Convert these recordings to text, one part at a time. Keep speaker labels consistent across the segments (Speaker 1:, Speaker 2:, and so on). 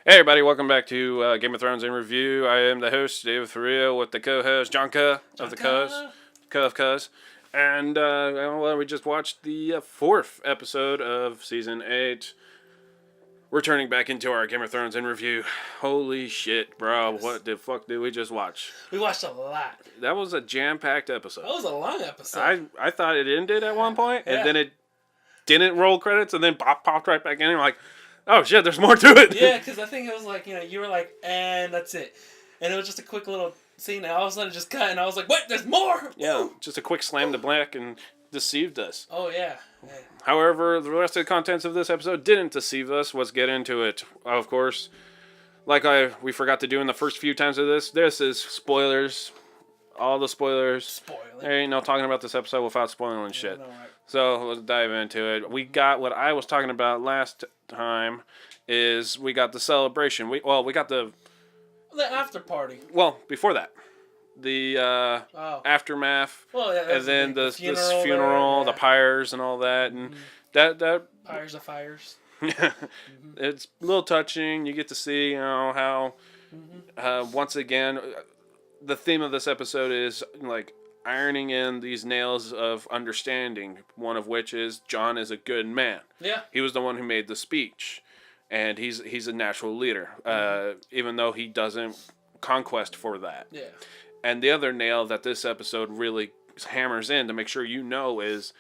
Speaker 1: Hey everybody, welcome back to Game of Thrones in Review. I am the host, David Thuril, with the co-host, JonKuh of the Cuz, Kuh of Cuz. And we just watched the fourth episode of Season 8. We're turning back into our Game of Thrones in Review. Holy shit, bro. Yes. What the fuck did we just watch?
Speaker 2: We watched a lot.
Speaker 1: That was a jam-packed episode.
Speaker 2: That was a long episode.
Speaker 1: I thought it ended at one point, and then it didn't roll credits, and then popped right back in. And like, oh shit, there's more to it.
Speaker 2: Yeah, because I think it was like, you were like, and that's it. And it was just a quick little scene, and all of a sudden it just cut, and I was like, wait, there's more!
Speaker 1: Yeah,
Speaker 2: Woo!
Speaker 1: just a quick slam to black and deceived us.
Speaker 2: Oh, yeah.
Speaker 1: However, the rest of the contents of this episode didn't deceive us. Let's get into it. Of course, like we forgot to do in the first few times of this is spoilers. All the spoilers. There ain't no talking about this episode without spoiling shit.
Speaker 2: No, right.
Speaker 1: So let's dive into it. We got what I was talking about last time. Is we got the celebration. We got the
Speaker 2: after party.
Speaker 1: Well, before that, the aftermath.
Speaker 2: Well, yeah,
Speaker 1: and then the funeral, the pyres, and all that, and that
Speaker 2: pyres of fires.
Speaker 1: It's a little touching. You get to see, how once again, the theme of this episode is like ironing in these nails of understanding. One of which is Jon is a good man.
Speaker 2: Yeah,
Speaker 1: he was the one who made the speech. And he's a natural leader, even though he doesn't conquest for that.
Speaker 2: Yeah.
Speaker 1: And the other nail that this episode really hammers in to make sure you know is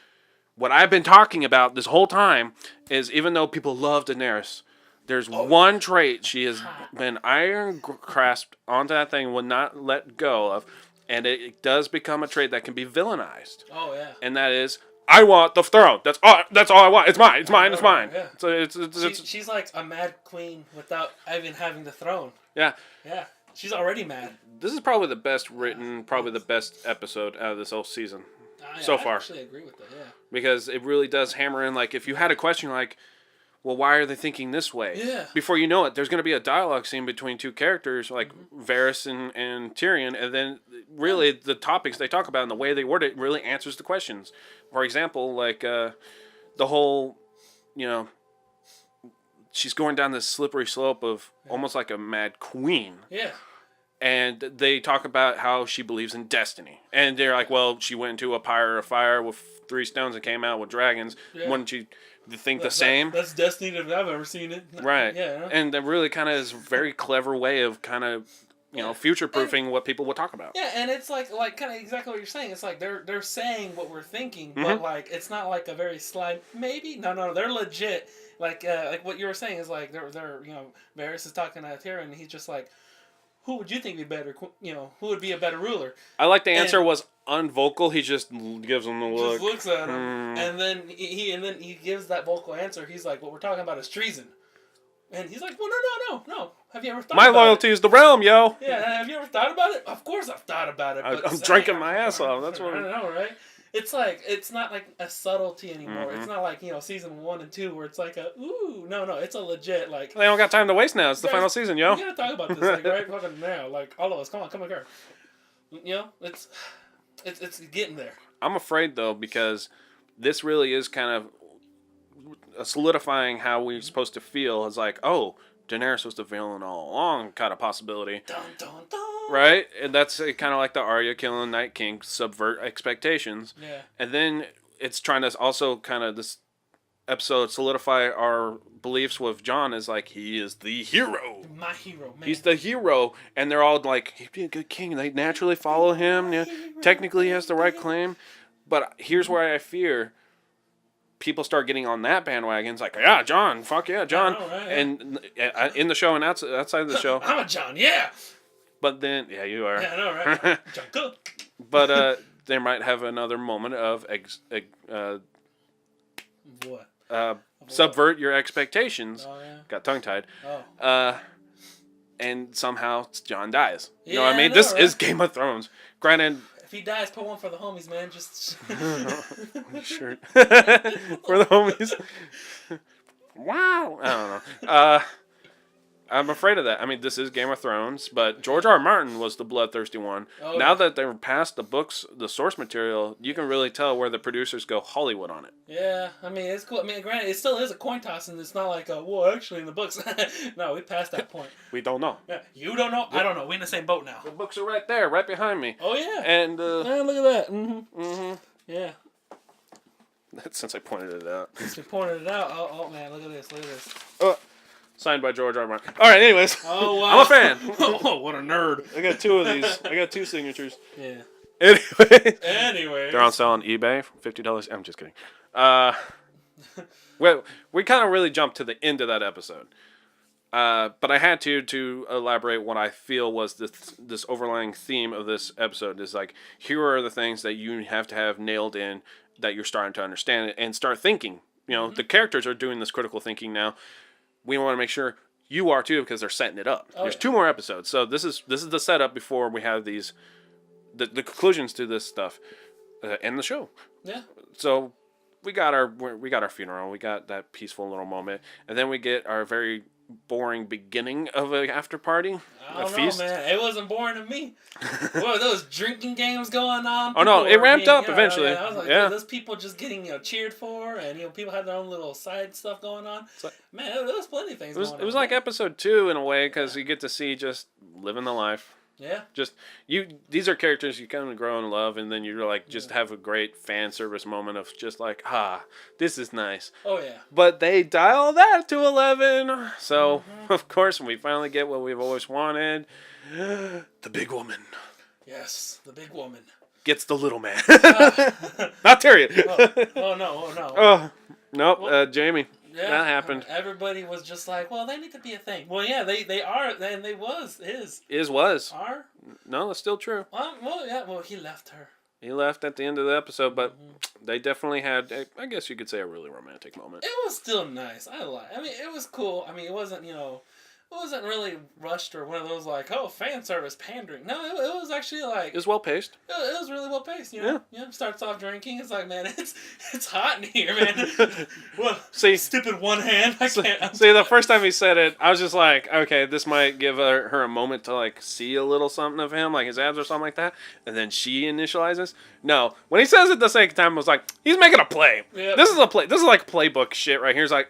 Speaker 1: what I've been talking about this whole time is even though people love Daenerys, there's one trait she has been iron grasped onto that thing, will not let go of, and it does become a trait that can be villainized.
Speaker 2: Oh yeah.
Speaker 1: And that is, I want the throne. That's all I want. It's mine. It's mine. It's mine.
Speaker 2: Yeah.
Speaker 1: So
Speaker 2: she's like a mad queen without even having the throne.
Speaker 1: Yeah.
Speaker 2: Yeah. She's already mad.
Speaker 1: This is probably the best written, probably the best episode out of this whole season so far.
Speaker 2: I actually agree with that. Yeah.
Speaker 1: Because it really does hammer in. Like, if you had a question like, well, why are they thinking this way?
Speaker 2: Yeah.
Speaker 1: Before you know it, there's going to be a dialogue scene between two characters, like Varys and Tyrion, and then really the topics they talk about and the way they word it really answers the questions. For example, like the whole, she's going down this slippery slope of almost like a mad queen.
Speaker 2: Yeah.
Speaker 1: And they talk about how she believes in destiny. And they're like, well, she went into a pyre of fire with 3 stones and came out with dragons.
Speaker 2: Yeah.
Speaker 1: Wouldn't you think the same?
Speaker 2: That's destiny if I've ever seen it.
Speaker 1: Right.
Speaker 2: Yeah.
Speaker 1: And that really kind of is a very clever way of kind of, future-proofing what people will talk about.
Speaker 2: Yeah, and it's like kind of exactly what you're saying. It's like they're saying what we're thinking, but like it's not like a very sly maybe. No, they're legit. Like what you were saying is like they're Varys is talking to Tyrion, and he's just like, who would you think would be better? Who would be a better ruler?
Speaker 1: I like the answer was unvocal. He just gives him the look.
Speaker 2: Just looks at him, and then he gives that vocal answer. He's like, what we're talking about is treason. And he's like, well, no. Have you ever thought
Speaker 1: My
Speaker 2: about
Speaker 1: loyalty
Speaker 2: it?
Speaker 1: is the realm, yo.
Speaker 2: Yeah, have you ever thought about it? Of course I've thought about it. But
Speaker 1: I'm drinking my ass off. That's what
Speaker 2: I know, right? It's like, it's not like a subtlety anymore. It's not like, season 1 and 2 where it's like no, it's a legit, like...
Speaker 1: They don't got time to waste now. It's the final season, yo.
Speaker 2: We gotta talk about this, like, right fucking now. Like, all of us, come on, here. It's getting there.
Speaker 1: I'm afraid, though, because this really is kind of solidifying how we're supposed to feel. It's like, oh, Daenerys was the villain all along kind of possibility.
Speaker 2: Dun, dun, dun.
Speaker 1: Right? And that's kind of like the Arya killing Night King, subvert expectations.
Speaker 2: Yeah.
Speaker 1: And then it's trying to also kind of, this episode, solidify our beliefs with Jon as like, he is the hero.
Speaker 2: My hero, man.
Speaker 1: He's the hero. And they're all like, he'd be a good king. They naturally follow him. Yeah. Technically, he has the right claim. But here's where I fear people start getting on that bandwagon. It's like, yeah, Jon, fuck yeah, Jon.
Speaker 2: Know, right?
Speaker 1: And in the show and outside of the show.
Speaker 2: I'm a Jon, yeah.
Speaker 1: But then, yeah, you are.
Speaker 2: Yeah, I know, right? JonKuh.
Speaker 1: But they might have another moment of
Speaker 2: what?
Speaker 1: Subvert your expectations.
Speaker 2: Oh, yeah.
Speaker 1: Got tongue-tied.
Speaker 2: Oh.
Speaker 1: And somehow Jon dies. You know
Speaker 2: Yeah,
Speaker 1: what I mean?
Speaker 2: I know,
Speaker 1: This
Speaker 2: right?
Speaker 1: is Game of Thrones. Granted...
Speaker 2: If he dies, put one for the homies, man. Just...
Speaker 1: Shirt. For the homies. Wow. I don't know. I'm afraid of that. I mean, this is Game of Thrones, but George R. R. Martin was the bloodthirsty one.
Speaker 2: Oh,
Speaker 1: now that they're past the books, the source material, you can really tell where the producers go Hollywood on it.
Speaker 2: Yeah, I mean, it's cool. I mean, granted, it still is a coin toss, and it's not like, well, actually, in the books. No, we passed that point.
Speaker 1: We don't know.
Speaker 2: Yeah, you don't know? I don't know. We're in the same boat now.
Speaker 1: The books are right there, right behind me.
Speaker 2: Oh, yeah.
Speaker 1: And,
Speaker 2: yeah, look at that. Mm-hmm.
Speaker 1: Mm-hmm.
Speaker 2: Yeah.
Speaker 1: Since I pointed it out.
Speaker 2: Since we pointed it out. Oh, man, look at this. Look at this.
Speaker 1: Signed by George R. R. Martin. All right, anyways.
Speaker 2: Oh, wow.
Speaker 1: I'm a fan.
Speaker 2: Oh, what a nerd.
Speaker 1: I got 2 of these. I got 2 signatures.
Speaker 2: Yeah.
Speaker 1: Anyway. They're on sale on eBay for $50. I'm just kidding. Well, we kind of really jumped to the end of that episode. But I had to elaborate what I feel was this overlying theme of this episode is like, here are the things that you have to have nailed in that you're starting to understand it and start thinking. You know, the characters are doing this critical thinking now. We want to make sure you are too because they're setting it up. There's 2 more episodes. So this is the setup before we have the conclusions to this stuff and the show. Yeah. So we got our funeral. We got that peaceful little moment. And then we get our very boring beginning of an after party.
Speaker 2: I don't know, man. It wasn't boring to me. What, those drinking games going on?
Speaker 1: Oh no, it ramped up eventually.
Speaker 2: I was like, those people just getting cheered for, and people had their own little side stuff going on. Man, there was plenty of things going on.
Speaker 1: It was like episode 2 in a way because you get to see just living the life. Yeah. Just these are characters you kind of grow and love, and then you're like just have a great fan service moment of just like, this is nice. Oh yeah. But they dial that to 11, so of course we finally get what we've always wanted, the big woman.
Speaker 2: Yes, the big woman
Speaker 1: gets the little man. Not Tyrion.
Speaker 2: No.
Speaker 1: Nope. Jamie. Yeah, that happened.
Speaker 2: Everybody was just like, well, they need to be a thing. Well, yeah, they are, and they was. Are?
Speaker 1: No, that's still true.
Speaker 2: Well, he left her.
Speaker 1: He left at the end of the episode, but they definitely had, I guess you could say, a really romantic moment.
Speaker 2: It was still nice. I mean, it was cool. I mean, it wasn't, it wasn't really rushed or one of those like, fan service pandering. No, it was actually like...
Speaker 1: It was well paced.
Speaker 2: It was really well paced, Yeah. Starts off drinking. It's like, man, it's hot in here, man. Well, stupid one hand. I can't.
Speaker 1: See, the first time he said it, I was just like, okay, this might give her a moment to like see a little something of him, like his abs or something like that. And then she initializes. No, when he says it the second time, I was like, he's making a play. Yep. This is a play. This is like playbook shit right here. He's like,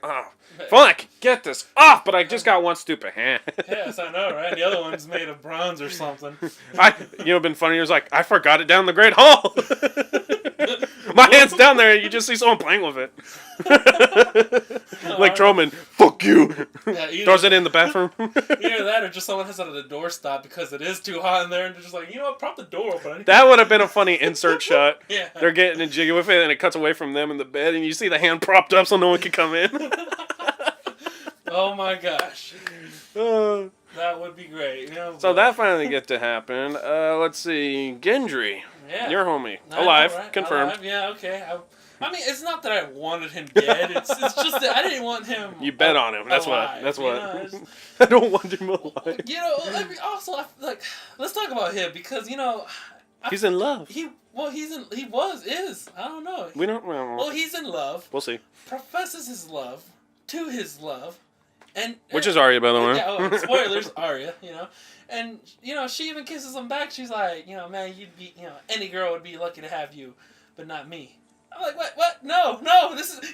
Speaker 1: if only I could get this off, but I just got one stupid hand.
Speaker 2: Yes, I know, right? The other one's made of bronze or something.
Speaker 1: Been funny. It was like, I forgot it down the Great Hall. My hand's down there, and you just see someone playing with it. Like Trollman, fuck you. Yeah, throws it in the bathroom.
Speaker 2: Either that or just someone has it at a doorstop because it is too hot in there, and they're just like, what, prop the door open.
Speaker 1: That would have been a funny insert shot.
Speaker 2: Yeah.
Speaker 1: They're getting a jiggy with it, and it cuts away from them in the bed, and you see the hand propped up so no one can come in.
Speaker 2: Oh my gosh. That would be great.
Speaker 1: So that finally get to happen. Let's see. Gendry. Yeah. Your homie. Alive. Right? Confirmed.
Speaker 2: Alive. Yeah, okay. I mean, it's not that I wanted him dead. It's just that I didn't want him.
Speaker 1: You bet on him. That's alive, what. I don't want him alive.
Speaker 2: Also, let's talk about him because
Speaker 1: he's in love.
Speaker 2: I don't know.
Speaker 1: We don't.
Speaker 2: Well, he's in love.
Speaker 1: We'll see.
Speaker 2: Professes his love to his love.
Speaker 1: Which is Arya, by the way.
Speaker 2: Yeah, spoilers, Arya, And, she even kisses him back. She's like, man, you'd be, any girl would be lucky to have you, but not me. I'm like, what? No,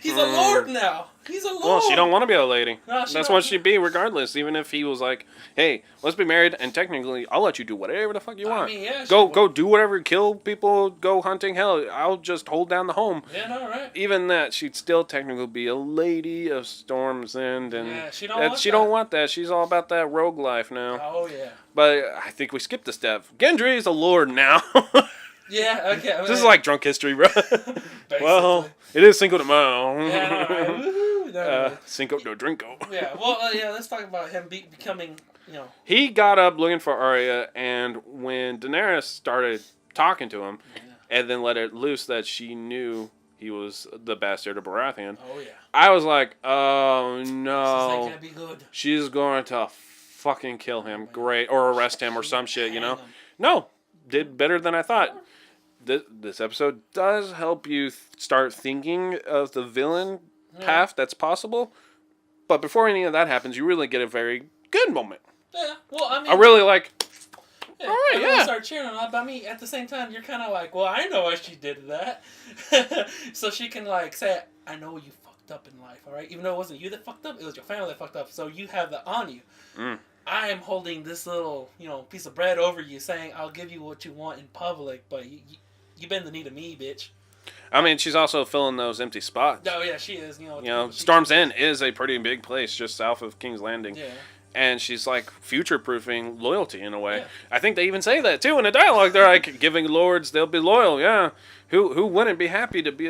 Speaker 2: he's a lord now. He's a lord.
Speaker 1: Well, she don't want to be a lady. No, that's what she'd be regardless, even if he was like, hey, let's be married, and technically, I'll let you do whatever the fuck you want.
Speaker 2: I mean, yeah.
Speaker 1: Go do whatever, kill people, go hunting, hell, I'll just hold down the home.
Speaker 2: Yeah, no, right.
Speaker 1: Even that, she'd still technically be a lady of Storm's End, and
Speaker 2: yeah, she
Speaker 1: don't want that. She's all about that rogue life now.
Speaker 2: Oh, yeah.
Speaker 1: But I think we skipped a step. Gendry is a lord now.
Speaker 2: Yeah, okay.
Speaker 1: This is like drunk history, bro. Well, it is Cinco de Mayo.
Speaker 2: Yeah, woohoo.
Speaker 1: Cinco de Drinko.
Speaker 2: Yeah, well, let's talk about him becoming,
Speaker 1: He got up looking for Arya, and when Daenerys started talking to him, and then let it loose that she knew he was the bastard of Baratheon, I was like, oh no.
Speaker 2: This ain't gonna be good.
Speaker 1: She's going to fucking kill him. Great. Or arrest him or some shit, No. Did better than I thought. This episode does help you start thinking of the villain path that's possible. But before any of that happens, you really get a very good moment.
Speaker 2: Yeah. Well, I mean,
Speaker 1: I really like.
Speaker 2: Yeah,
Speaker 1: all right,
Speaker 2: everyone
Speaker 1: yeah.
Speaker 2: start cheering on her, but I mean, at the same time, you're kind of like, well, I know why she did that. So she can, like, say, I know you fucked up in life, all right? Even though it wasn't you that fucked up, it was your family that fucked up, so you have that on you. I am holding this little, piece of bread over you, saying, I'll give you what you want in public, but you bend the knee to me, bitch.
Speaker 1: I mean, she's also filling those empty spots.
Speaker 2: Oh, yeah, she is.
Speaker 1: Storm's End is a pretty big place just south of King's Landing.
Speaker 2: Yeah.
Speaker 1: And she's like future-proofing loyalty in a way.
Speaker 2: Yeah.
Speaker 1: I think they even say that too in the dialogue. They're like, giving lords, they'll be loyal. Yeah, who wouldn't be happy to be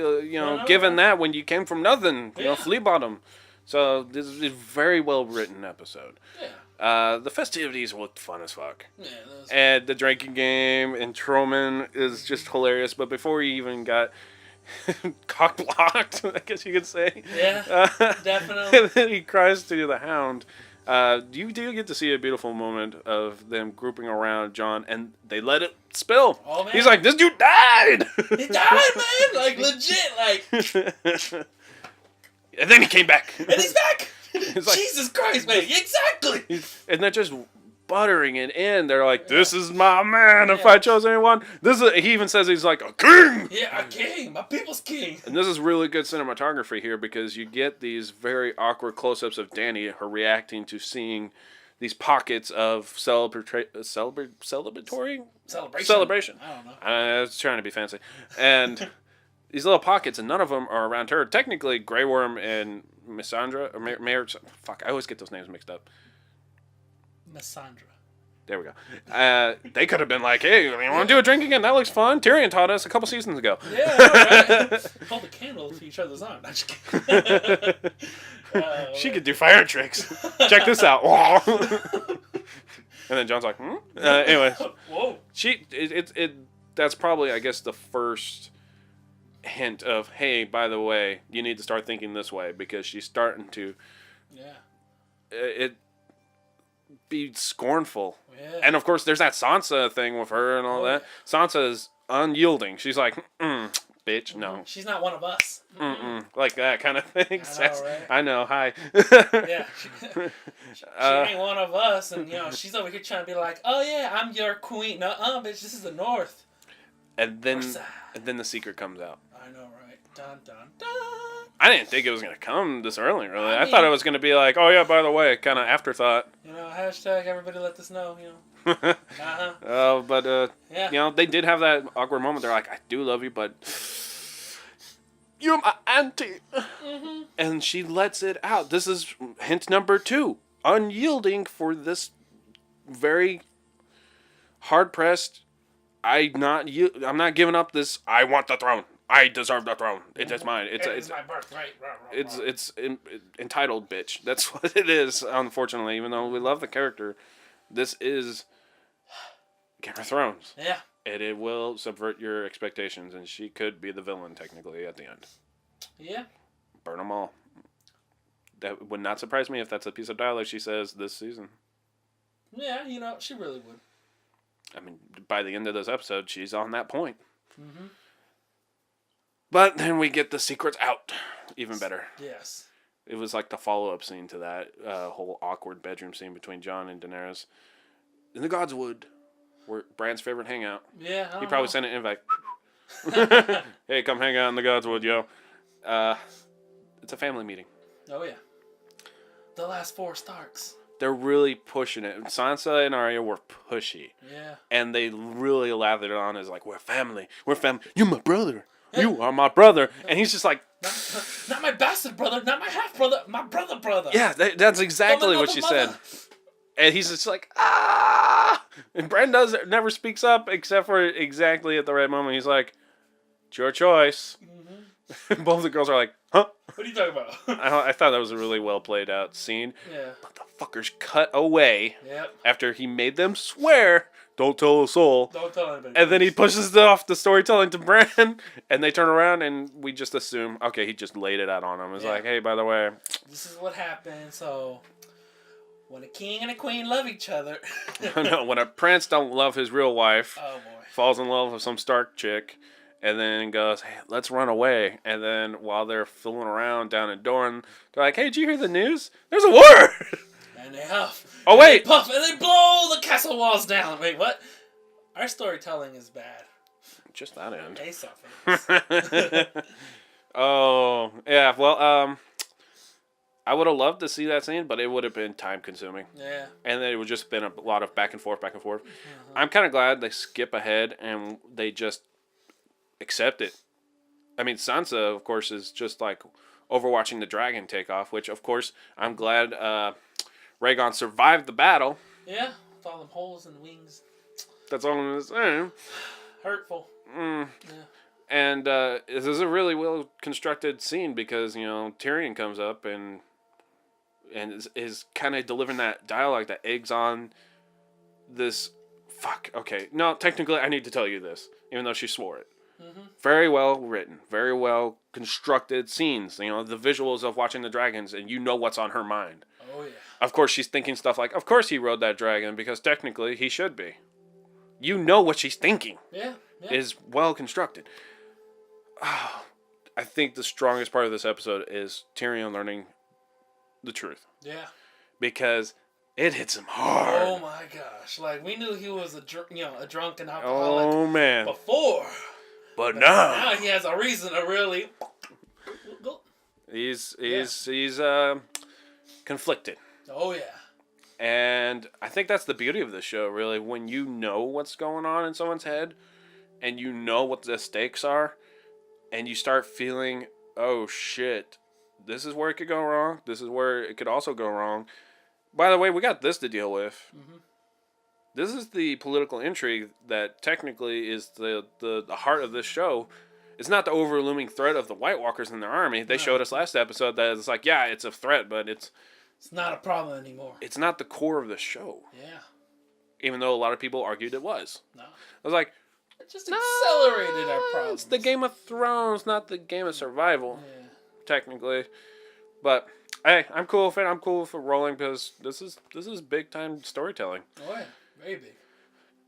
Speaker 1: given that when you came from nothing? Flea bottom. So this is a very well written episode.
Speaker 2: Yeah.
Speaker 1: The festivities looked fun as fuck.
Speaker 2: Yeah.
Speaker 1: And the drinking game and Troman is just hilarious. But before he even got cock blocked, I guess you could say.
Speaker 2: Yeah. Definitely.
Speaker 1: And then he cries to the Hound. You do get to see a beautiful moment of them grouping around Jon, and they let it spill.
Speaker 2: Oh, man.
Speaker 1: He's like, this dude died!
Speaker 2: He died, man! Like, legit, like...
Speaker 1: And then he came back.
Speaker 2: And he's back!
Speaker 1: Like,
Speaker 2: Jesus Christ, man! Exactly!
Speaker 1: And they're just buttering it in. They're like, this is my man. If I chose anyone. He even says he's like, a king!
Speaker 2: Yeah, a king! My people's king!
Speaker 1: And this is really good cinematography here because you get these very awkward close-ups of Dany, her reacting to seeing these pockets of celebration.
Speaker 2: Celebration. I don't know.
Speaker 1: I was trying to be fancy. And these little pockets, and none of them are around her. Technically, Grey Worm and Missandra, or Mayor, fuck, I always get those names mixed up.
Speaker 2: Missandra.
Speaker 1: There we go. They could have been like, hey, you want to do a drink again? That looks fun. Tyrion taught us a couple seasons ago.
Speaker 2: Yeah, right. Hold the candle to each other's arm. I'm just kidding.
Speaker 1: She could do fire tricks. Check this out. And then Jon's like, anyway.
Speaker 2: Whoa.
Speaker 1: That's probably, I guess, the first hint of, hey, by the way, you need to start thinking this way, because she's starting to be scornful.
Speaker 2: Yeah.
Speaker 1: And of course, there's that Sansa thing with her and all that. Sansa is unyielding. She's like, bitch, no.
Speaker 2: She's not one of us.
Speaker 1: Like that kind of thing.
Speaker 2: I know, right?
Speaker 1: I know, hi.
Speaker 2: Yeah. She ain't one of us, and she's over here trying to be like, oh yeah, I'm your queen. No, bitch, this is the North.
Speaker 1: And then the secret comes out.
Speaker 2: I know, right? Dun dun dun.
Speaker 1: I didn't think it was going to come this early, really. I thought it was going to be like, oh yeah, by the way, kind of afterthought.
Speaker 2: Hashtag everybody let this know,
Speaker 1: But, they did have that awkward moment. They're like, I do love you, but you're my auntie. Mm-hmm. And she lets it out. This is hint number 2. Unyielding for this very hard-pressed, I'm not giving up this, I want the throne. I deserve the throne. It's mine. It's
Speaker 2: my birthright.
Speaker 1: It's entitled, bitch. That's what it is. Unfortunately, even though we love the character, this is Game of Thrones.
Speaker 2: Yeah.
Speaker 1: And it will subvert your expectations, and she could be the villain technically at the end.
Speaker 2: Yeah.
Speaker 1: Burn them all. That would not surprise me if that's a piece of dialogue she says this season.
Speaker 2: Yeah, she really would.
Speaker 1: I mean, by the end of this episode, she's on that point.
Speaker 2: Mm-hmm.
Speaker 1: But then we get the secrets out. Even better.
Speaker 2: Yes.
Speaker 1: It was like the follow-up scene to that whole awkward bedroom scene between Jon and Daenerys. In the Godswood, where Bran's favorite hangout.
Speaker 2: Yeah,
Speaker 1: He probably sent an invite. Hey, come hang out in the Godswood, yo. It's a family meeting.
Speaker 2: Oh, yeah. The last 4 Starks.
Speaker 1: They're really pushing it. Sansa and Arya were pushy.
Speaker 2: Yeah.
Speaker 1: And they really lathered it on as like, we're family. We're family. You're my brother. You are my brother. And he's just like...
Speaker 2: Not my bastard brother, not my half-brother, my brother.
Speaker 1: Yeah, that's exactly what she said. And he's just like, ah! And Bran never speaks up except for exactly at the right moment. He's like, it's your choice. Mm-hmm. Both the girls are like, huh?
Speaker 2: What are you talking about?
Speaker 1: I thought that was a really well played out scene.
Speaker 2: Yeah.
Speaker 1: But the fuckers cut away.
Speaker 2: Yep.
Speaker 1: After he made them swear, don't tell a soul.
Speaker 2: Don't tell anybody.
Speaker 1: And then he pushes off the storytelling to Bran, and they turn around, and we just assume, okay, he just laid it out on him. It's like, hey, by the way,
Speaker 2: this is what happened. So when a king and a queen love each other.
Speaker 1: No, when a prince don't love his real wife,
Speaker 2: oh boy,
Speaker 1: falls in love with some Stark chick, and then goes, hey, let's run away. And then while they're fooling around down in Dorne, they're like, hey, did you hear the news? There's a war!
Speaker 2: And and they huff.
Speaker 1: Oh,
Speaker 2: and
Speaker 1: wait!
Speaker 2: They puff, and they blow the castle walls down. Wait, what? Our storytelling is bad.
Speaker 1: Just that end.
Speaker 2: Aesop.
Speaker 1: Oh, yeah, well, I would have loved to see that scene, but it would have been time consuming.
Speaker 2: Yeah.
Speaker 1: And then it would just been a lot of back and forth. I'm kind of glad they skip ahead and they just accept it. I mean, Sansa, of course, is just like overwatching the dragon take off, which, of course, I'm glad Rhaegon survived the battle.
Speaker 2: Yeah, with all them holes and wings.
Speaker 1: That's all I'm going to say.
Speaker 2: Hurtful.
Speaker 1: Yeah. And this is a really well constructed scene because, Tyrion comes up and is kind of delivering that dialogue that eggs on this. Fuck. Okay. No, technically, I need to tell you this, even though she swore it. Mm-hmm. Very well written, very well constructed scenes. The visuals of watching the dragons, and what's on her mind.
Speaker 2: Oh yeah.
Speaker 1: Of course, she's thinking stuff like, "Of course he rode that dragon because technically he should be." What she's thinking.
Speaker 2: Yeah.
Speaker 1: Is well constructed. Oh, I think the strongest part of this episode is Tyrion learning the truth.
Speaker 2: Yeah.
Speaker 1: Because it hits him hard.
Speaker 2: Oh my gosh! Like we knew he was a drunk and alcoholic.
Speaker 1: Oh man.
Speaker 2: Before.
Speaker 1: But now.
Speaker 2: Now he has a reason to really.
Speaker 1: He's conflicted.
Speaker 2: Oh yeah.
Speaker 1: And I think that's the beauty of this show, really. When you know what's going on in someone's head, and you know what the stakes are, and you start feeling, oh shit, this is where it could go wrong. This is where it could also go wrong. By the way, we got this to deal with. Mm-hmm. This is the political intrigue that technically is the heart of this show. It's not the overlooming threat of the White Walkers and their army. They showed us last episode that it's like, yeah, it's a threat, but it's
Speaker 2: not a problem anymore.
Speaker 1: It's not the core of the show.
Speaker 2: Yeah.
Speaker 1: Even though a lot of people argued it was.
Speaker 2: No.
Speaker 1: I was like,
Speaker 2: it just accelerated our problems.
Speaker 1: It's the Game of Thrones, not the Game of Survival. Yeah. Technically. But hey, I'm cool with it. I'm cool with it rolling because this is big time storytelling.
Speaker 2: Oh yeah. Very big.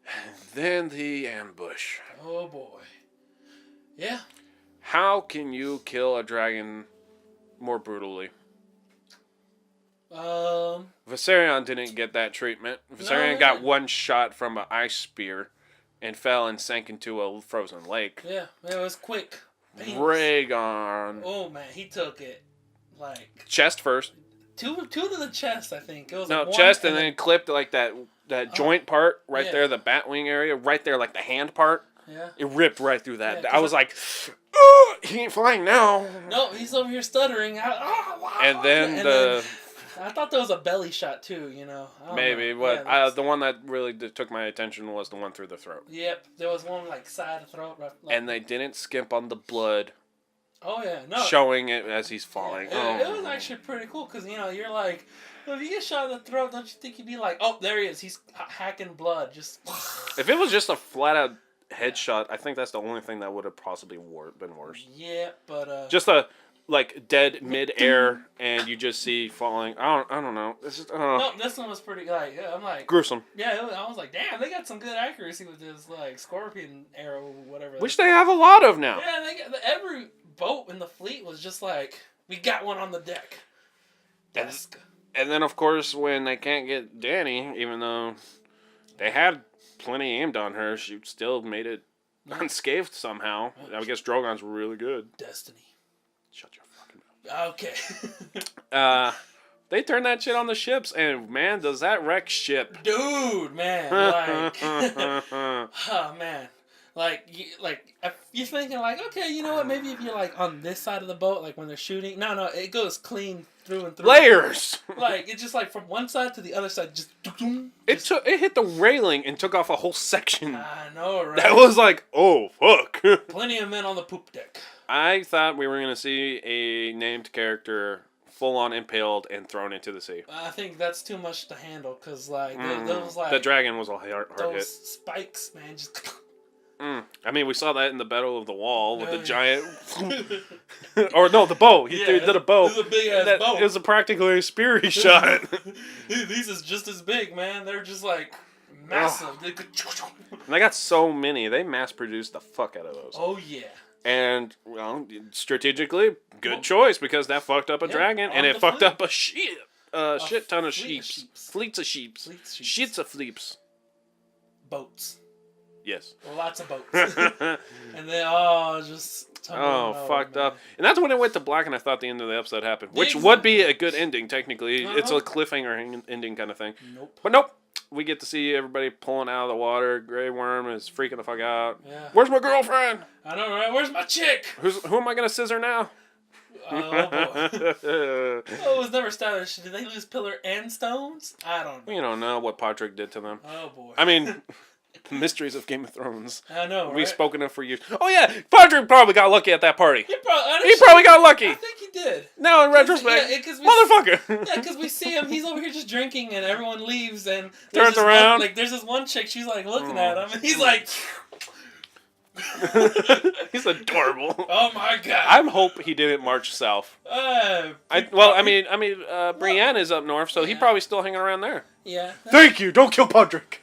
Speaker 1: And then the ambush.
Speaker 2: Oh boy. Yeah.
Speaker 1: How can you kill a dragon more brutally? Viserion didn't get that treatment. Viserion got one shot from an ice spear and fell and sank into a frozen lake.
Speaker 2: Yeah, it was quick.
Speaker 1: Rhaegon.
Speaker 2: Oh man, he took it like
Speaker 1: chest first.
Speaker 2: Two to the chest, I think. It was
Speaker 1: no,
Speaker 2: like
Speaker 1: chest and then clipped like that joint part right there, the bat wing area, right there, like the hand part.
Speaker 2: Yeah.
Speaker 1: It ripped right through that. Yeah, I was like, oh, he ain't flying now.
Speaker 2: No, he's over here stuttering.
Speaker 1: And then
Speaker 2: I thought there was a belly shot too,
Speaker 1: Maybe, but the one that really took my attention was the one through the throat.
Speaker 2: Yep, there was one like side of the throat.
Speaker 1: And they didn't skimp on the blood.
Speaker 2: Oh yeah, no.
Speaker 1: Showing it as he's falling.
Speaker 2: Yeah, it was actually pretty cool because you're like, if you get shot in the throat, don't you think you'd be like, oh, there he is, he's hacking blood, just.
Speaker 1: If it was just a flat out headshot, I think that's the only thing that would have possibly been worse.
Speaker 2: Yeah, but
Speaker 1: just a dead mid-air and you just see falling. I don't know.
Speaker 2: No, this one was pretty I'm like
Speaker 1: gruesome.
Speaker 2: Yeah, I was like, damn, they got some good accuracy with this scorpion arrow, whatever.
Speaker 1: Which they have a lot of now.
Speaker 2: Yeah, every boat in the fleet was just like, we got one on the deck.
Speaker 1: And then of course when they can't get Dany, even though they had plenty aimed on her, she still made it unscathed somehow. I guess Drogon's really good.
Speaker 2: Destiny.
Speaker 1: Shut your fucking
Speaker 2: mouth.
Speaker 1: Okay. They turned that shit on the ships, and man, does that wreck ship.
Speaker 2: Dude, man, like, oh man, you're thinking like, okay, you know what? Maybe if you're like on this side of the boat, like when they're shooting, no, it goes clean through and through.
Speaker 1: Layers.
Speaker 2: Like it's just like from one side to the other side, just.
Speaker 1: It hit the railing and took off a whole section.
Speaker 2: I know, right?
Speaker 1: That was like, oh fuck.
Speaker 2: Plenty of men on the poop deck.
Speaker 1: I thought we were gonna see a named character full on impaled and thrown into the sea.
Speaker 2: I think that's too much to handle because those
Speaker 1: the dragon was a hard
Speaker 2: those
Speaker 1: hit.
Speaker 2: Spikes, man, just.
Speaker 1: I mean, we saw that in the Battle of the Wall with the giant. Or no, the bow. He did a bow.
Speaker 2: It was a big ass bow.
Speaker 1: It was practically a spear he shot.
Speaker 2: These is just as big, man. They're just like massive.
Speaker 1: And they got so many. They mass produced the fuck out of those.
Speaker 2: Oh yeah.
Speaker 1: And strategically, good choice because that fucked up a dragon and it fucked up a ship. a shit ton of
Speaker 2: fleet of
Speaker 1: sheeps.
Speaker 2: sheeps.
Speaker 1: Fleets of sheeps.
Speaker 2: Fleets of sheeps.
Speaker 1: Shits of fleeps.
Speaker 2: Boats.
Speaker 1: Yes.
Speaker 2: Well, lots of boats.
Speaker 1: Oh,
Speaker 2: And then, just...
Speaker 1: fucked up. And that's when it went to black and I thought the end of the episode happened. Which
Speaker 2: Exactly.
Speaker 1: would be a good ending, technically.
Speaker 2: Uh-huh.
Speaker 1: It's a cliffhanger ending kind of thing.
Speaker 2: Nope.
Speaker 1: But nope. We get to see everybody pulling out of the water. Grey Worm is freaking the fuck out.
Speaker 2: Yeah.
Speaker 1: Where's my girlfriend?
Speaker 2: I know, right? Where's my chick?
Speaker 1: Who am I going to scissor now?
Speaker 2: Oh, boy. Oh, it was never established. Did they lose Pillar and Stones? I don't know.
Speaker 1: We don't know what Podrick did to them.
Speaker 2: Oh, boy.
Speaker 1: I mean, the mysteries of Game of Thrones.
Speaker 2: I know, right?
Speaker 1: We've spoken of for years. Oh, yeah. Podrick probably got lucky at that party.
Speaker 2: He
Speaker 1: He probably got lucky.
Speaker 2: I think he did.
Speaker 1: Now, in retrospect,
Speaker 2: Yeah, cause
Speaker 1: motherfucker.
Speaker 2: Yeah, because we see him. He's over here just drinking, and everyone leaves, and
Speaker 1: Turns around.
Speaker 2: There's this one chick. She's like looking at him, and he's like,
Speaker 1: He's adorable.
Speaker 2: "Oh my god!"
Speaker 1: I hope he didn't march south. Brienne is up north, so he's
Speaker 2: Yeah.
Speaker 1: probably still hanging around there.
Speaker 2: Yeah.
Speaker 1: Thank you. Don't kill Podrick.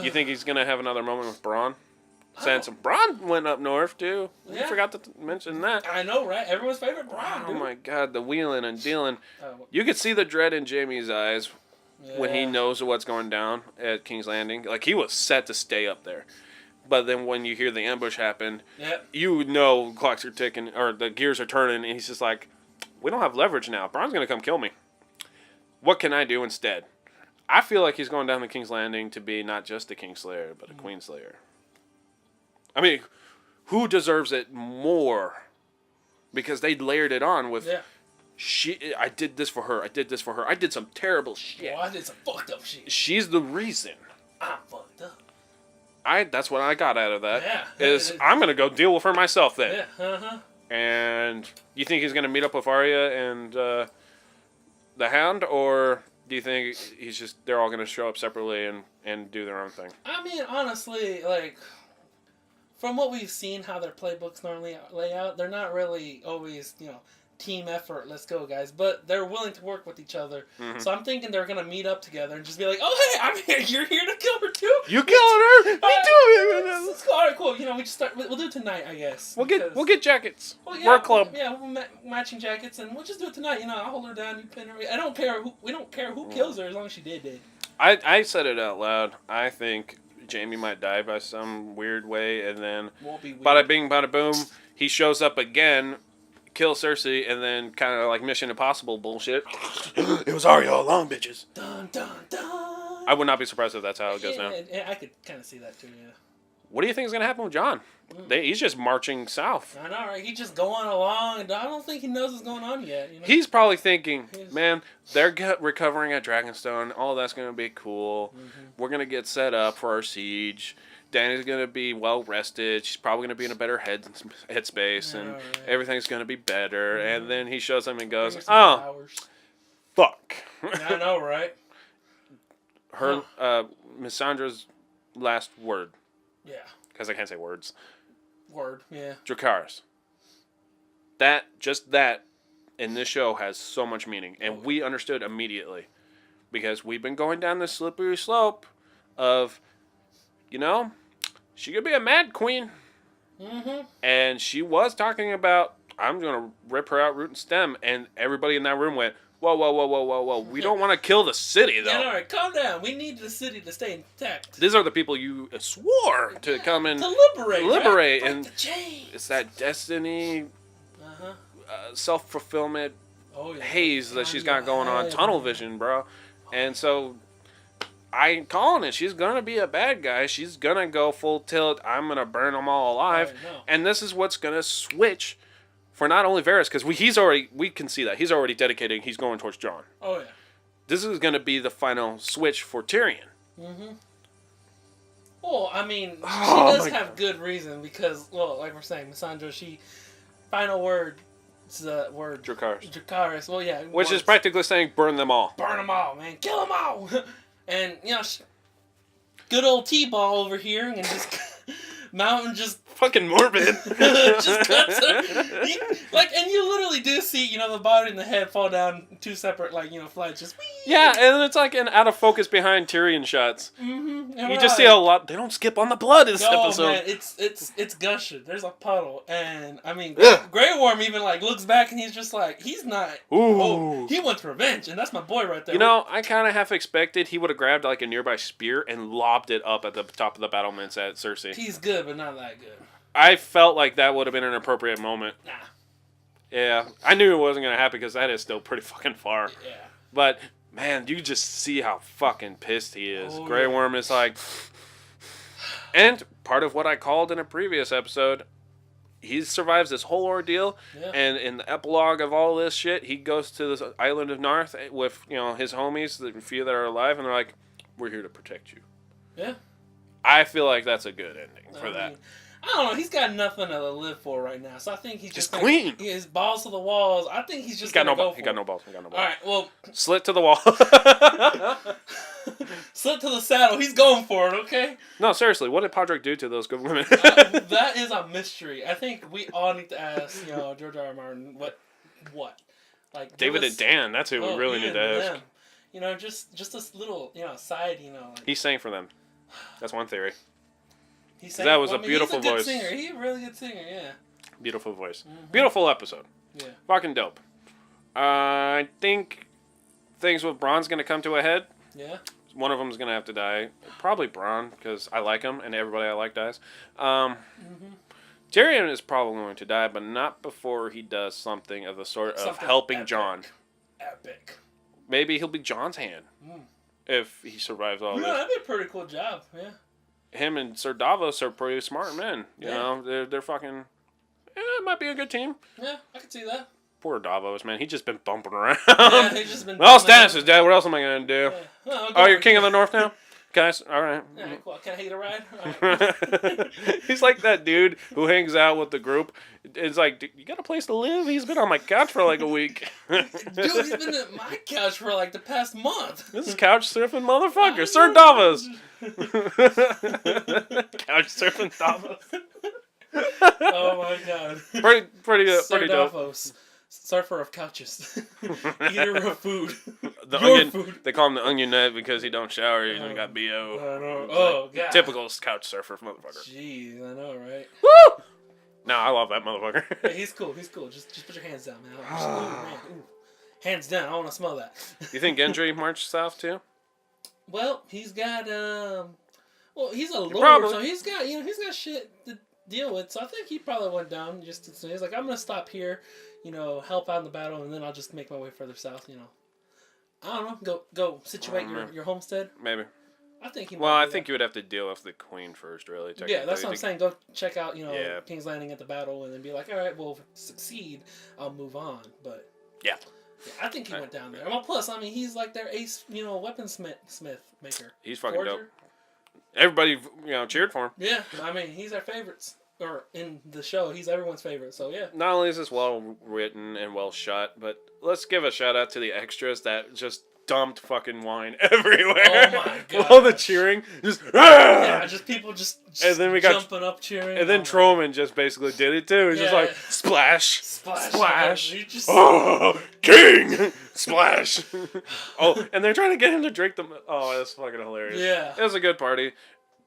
Speaker 1: You think he's gonna have another moment with Bronn? Since Bronn went up north too. We
Speaker 2: Yeah.
Speaker 1: forgot to mention that.
Speaker 2: I know, right? Everyone's favorite Bronn,
Speaker 1: Oh
Speaker 2: dude.
Speaker 1: my god, the wheeling and dealing.
Speaker 2: Oh,
Speaker 1: You could see the dread in Jaime's eyes when he
Speaker 2: yeah.
Speaker 1: knows what's going down at King's Landing. Like, he was set to stay up there. But then when you hear the ambush happen,
Speaker 2: Yep.
Speaker 1: you know clocks are ticking, or the gears are turning, and he's just like, we don't have leverage now. Bronn's going to come kill me. What can I do instead? I feel like he's going down to King's Landing to be not just a Kingslayer, but a Queenslayer. I mean, who deserves it more? Because they layered it on with, I did this for her, I did this for her, I did some terrible shit.
Speaker 2: Well, I did some fucked up shit.
Speaker 1: She's the reason.
Speaker 2: I'm fucked up.
Speaker 1: That's what I got out of that.
Speaker 2: Yeah.
Speaker 1: Is I'm going to go deal with her myself then.
Speaker 2: Yeah, uh-huh.
Speaker 1: And you think he's going to meet up with Arya and the Hound, or do you think they're all going to show up separately and do their own thing?
Speaker 2: I mean, honestly, like, from what we've seen, how their playbooks normally lay out, they're not really always, team effort, let's go, guys. But they're willing to work with each other.
Speaker 1: Mm-hmm.
Speaker 2: So I'm thinking they're going to meet up together and just be like, oh, hey, I'm here. You're here to kill her, too?
Speaker 1: You killing her? Me too.
Speaker 2: Let's go. All right, cool. We just start. We'll do it tonight, I guess.
Speaker 1: We'll get jackets.
Speaker 2: Well, yeah,
Speaker 1: Work club.
Speaker 2: Yeah, we'll matching jackets, and we'll just do it tonight. I'll hold her down. You pin her. I don't care. We don't care who kills her as long as she did.
Speaker 1: I said it out loud. I think Jaime might die by some weird way, and then
Speaker 2: Won't be weird.
Speaker 1: bada bing, bada boom, he shows up again, kills Cersei, and then kind of like Mission Impossible bullshit. It was Arya all along, bitches.
Speaker 2: Dun dun dun.
Speaker 1: I would not be surprised if that's how it goes now.
Speaker 2: Yeah, I could kind of see that too. Yeah.
Speaker 1: What do you think is going to happen with Jon? He's just marching south.
Speaker 2: I know, right? He's just going along, and I don't think he knows what's going on yet.
Speaker 1: He's probably thinking, man, they're recovering at Dragonstone. All that's going to be cool. Mm-hmm. We're going to get set up for our siege. Dany's going to be well rested. She's probably going to be in a better headspace, and everything's going to be better. Mm-hmm. And then he shows them and goes, fuck.
Speaker 2: I know, right?
Speaker 1: Her, Missandra's last word.
Speaker 2: Yeah.
Speaker 1: Because I can't say words.
Speaker 2: Word, yeah.
Speaker 1: Dracarys. Just that in this show has so much meaning. And we understood immediately. Because we've been going down this slippery slope of, she could be a mad queen.
Speaker 2: Mm-hmm.
Speaker 1: And she was talking about, I'm going to rip her out root and stem. And everybody in that room went, whoa. We don't want to kill the city, though.
Speaker 2: Yeah, all right, calm down. We need the city to stay intact.
Speaker 1: These are the people you swore to come and
Speaker 2: to liberate. Right?
Speaker 1: And it's that destiny, self-fulfillment haze that she's got going on. Tunnel vision, bro. And so I'm calling it. She's going to be a bad guy. She's going to go full tilt. I'm going to burn them all alive. And this is what's going to switch for not only Varys, because we can see that. He's already dedicating. He's going towards Jon.
Speaker 2: Oh, yeah.
Speaker 1: This is going to be the final switch for Tyrion.
Speaker 2: Mm-hmm. Well, I mean, she does have good reason because, like we're saying, Missandra, final word is the word. Dracarys. Well, yeah.
Speaker 1: Which is practically saying burn them all.
Speaker 2: Burn them all, man. Kill them all. And, good old T-Ball over here and just mountain just
Speaker 1: fucking morbid.
Speaker 2: just cuts her. And you literally do see, the body and the head fall down 2 separate, flights. Just whee!
Speaker 1: Yeah, and it's like an out of focus behind Tyrion shots.
Speaker 2: Mm-hmm.
Speaker 1: You just see a lot. They don't skip on the blood this episode.
Speaker 2: Man, it's gushing. There's a puddle, and I mean, Grey Worm even looks back and he's just like, he's not.
Speaker 1: Ooh.
Speaker 2: Oh, he wants revenge, and that's my boy right there.
Speaker 1: I kind of half expected he would have grabbed a nearby spear and lobbed it up at the top of the battlements at Cersei.
Speaker 2: He's good, but not that good.
Speaker 1: I felt like that would have been an appropriate moment.
Speaker 2: Nah.
Speaker 1: Yeah, I knew it wasn't gonna happen because that is still pretty fucking far.
Speaker 2: Yeah.
Speaker 1: But man, you just see how fucking pissed he is.
Speaker 2: Oh,
Speaker 1: Grey Worm is like, and part of what I called in a previous episode, he survives this whole ordeal, and in the epilogue of all this shit, he goes to the island of Narth with his homies, the few that are alive, and they're like, "We're here to protect you."
Speaker 2: Yeah.
Speaker 1: I feel like that's a good ending for that.
Speaker 2: I don't know. He's got nothing to live for right now, so I think he's just
Speaker 1: queen.
Speaker 2: His balls to the walls. I think he's just
Speaker 1: He got no balls.
Speaker 2: All right, well,
Speaker 1: slit to the wall.
Speaker 2: slit to the saddle. He's going for it. Okay.
Speaker 1: No, seriously, what did Podrick do to those good women?
Speaker 2: That is a mystery. I think we all need to ask, George R. R. Martin, what,
Speaker 1: David and Dan. That's who we really need to ask.
Speaker 2: Them. Just this little, side,
Speaker 1: He sang for them. That's one theory.
Speaker 2: That
Speaker 1: was a beautiful
Speaker 2: he's a good
Speaker 1: voice.
Speaker 2: Singer. He's a really good singer, yeah.
Speaker 1: Beautiful voice.
Speaker 2: Mm-hmm.
Speaker 1: Beautiful episode.
Speaker 2: Yeah.
Speaker 1: Fucking dope. I think things with Bronn's going to come to a head.
Speaker 2: Yeah.
Speaker 1: One of them's going to have to die. Probably Bronn, because I like him, and everybody I like dies. Tyrion is probably going to die, but not before he does something of the sort of helping
Speaker 2: epic.
Speaker 1: Jon.
Speaker 2: Epic.
Speaker 1: Maybe he'll be Jon's hand. If he survives all this.
Speaker 2: That'd be a pretty cool job, yeah.
Speaker 1: Him and Sir Davos are pretty smart men. You know, they're fucking. It might be a good team.
Speaker 2: Yeah, I can see that.
Speaker 1: Poor Davos, man. He's just been bumping around.
Speaker 2: Yeah, he's just been.
Speaker 1: Well, Stannis is dead. What else am I gonna do?
Speaker 2: Yeah.
Speaker 1: Oh, you're king of the north now. Guys, all right.
Speaker 2: Yeah, cool. Can I hit a ride? All right.
Speaker 1: He's like that dude who hangs out with the group. It's like, you got a place to live? He's been on my couch for a week.
Speaker 2: Dude, he's been at my couch for the past month.
Speaker 1: This is couch surfing motherfucker. Sir Davos. Couch surfing Davos.
Speaker 2: Oh my god.
Speaker 1: Pretty
Speaker 2: Sir
Speaker 1: dope.
Speaker 2: Davos. Surfer of couches. Eater of food.
Speaker 1: Food. They call him the onion net because he don't shower. He got B.O.
Speaker 2: I know. Oh, God.
Speaker 1: Typical couch surfer motherfucker.
Speaker 2: Jeez, I know, right?
Speaker 1: Woo! No, I love that motherfucker.
Speaker 2: Yeah, he's cool. Just put your hands down, man. Ooh. Hands down. I want to smell that.
Speaker 1: You think Gendry marched south too?
Speaker 2: Well, he's got he's a lord,
Speaker 1: probably.
Speaker 2: so he's got shit to deal with. So I think he probably went down just to say, he's like, I'm gonna stop here, help out in the battle, and then I'll just make my way further south. I don't know. Go situate your homestead.
Speaker 1: Maybe.
Speaker 2: I think he.
Speaker 1: Well, I think you would have to deal with the queen first, really.
Speaker 2: Yeah, that's what I'm saying. Go check out, King's Landing at the battle, and then be like, all right, well, if it succeed, I'll move on. But
Speaker 1: yeah,
Speaker 2: I think he went down there. Well, plus, I mean, he's like their ace, weaponsmith maker.
Speaker 1: He's fucking dope. Everybody, cheered for him.
Speaker 2: Yeah, I mean, he's our favorites. Or in the show, he's everyone's favorite. So yeah.
Speaker 1: Not only is this well written and well shot, but let's give a shout out to the extras that just dumped fucking wine everywhere.
Speaker 2: Oh my god!
Speaker 1: All the cheering, just
Speaker 2: yeah, just people just
Speaker 1: and then we got
Speaker 2: jumping up cheering.
Speaker 1: And then Trollman just basically did it too. He's just like splash, splash.
Speaker 2: Just...
Speaker 1: Oh, king, splash. Oh, and they're trying to get him to drink them. Oh, that's fucking hilarious.
Speaker 2: Yeah,
Speaker 1: it was a good party.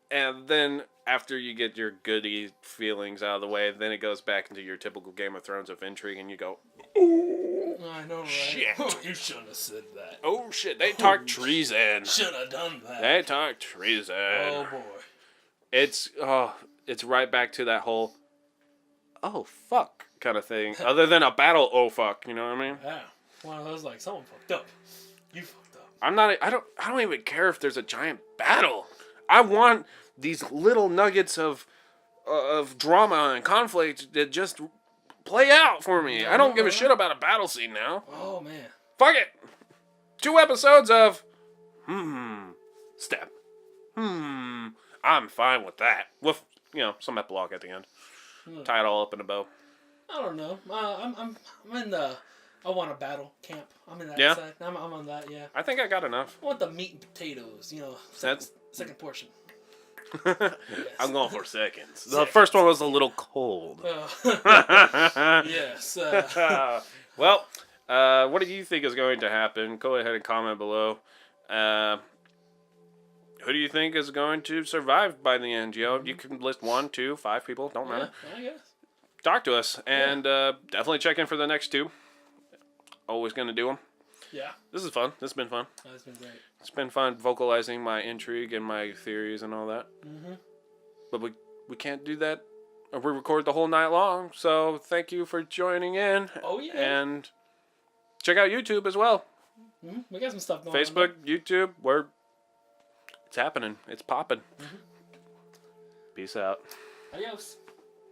Speaker 1: And then after you get your goody feelings out of the way, then it goes back into your typical Game of Thrones of intrigue, and you go, "Ooh,
Speaker 2: I know, right?
Speaker 1: Shit!
Speaker 2: You shouldn't have said that.
Speaker 1: Oh shit! They talked treason.
Speaker 2: Should have done that.
Speaker 1: They talked treason.
Speaker 2: Oh boy!
Speaker 1: It's right back to that whole, oh fuck kind of thing. Other than a battle, oh fuck, you know what I mean?
Speaker 2: Yeah, one of those like someone fucked up. You fucked up.
Speaker 1: I don't even care if there's a giant battle. I want these little nuggets of drama and conflict that just play out for me. I don't give a shit about a battle scene now.
Speaker 2: Oh man.
Speaker 1: Fuck it. 2 episodes of step. I'm fine with that. With some epilogue at the end. Tie it all up in a bow.
Speaker 2: I don't know. I'm in the I want a battle camp. I'm in that side. I'm on that. Yeah.
Speaker 1: I think I got enough.
Speaker 2: I want the meat and potatoes. Second portion.
Speaker 1: I'm going for seconds. The first one was a little cold.
Speaker 2: Yes.
Speaker 1: Well, what do you think is going to happen? Go ahead and comment below. Who do you think is going to survive by the end? You can list 1, 2, 5 people. Don't matter.
Speaker 2: I guess.
Speaker 1: Talk to us, and definitely check in for the next 2. Always going to do them.
Speaker 2: Yeah.
Speaker 1: This is fun. This has been fun.
Speaker 2: Oh, it's been great.
Speaker 1: It's been fun vocalizing my intrigue and my theories and all that.
Speaker 2: Mm-hmm.
Speaker 1: But we can't do that. We record the whole night long. So thank you for joining in.
Speaker 2: Oh, yeah.
Speaker 1: And check out YouTube as well.
Speaker 2: Mm-hmm. We got some stuff going
Speaker 1: Facebook, YouTube, it's happening. It's popping.
Speaker 2: Mm-hmm.
Speaker 1: Peace out.
Speaker 2: Adios.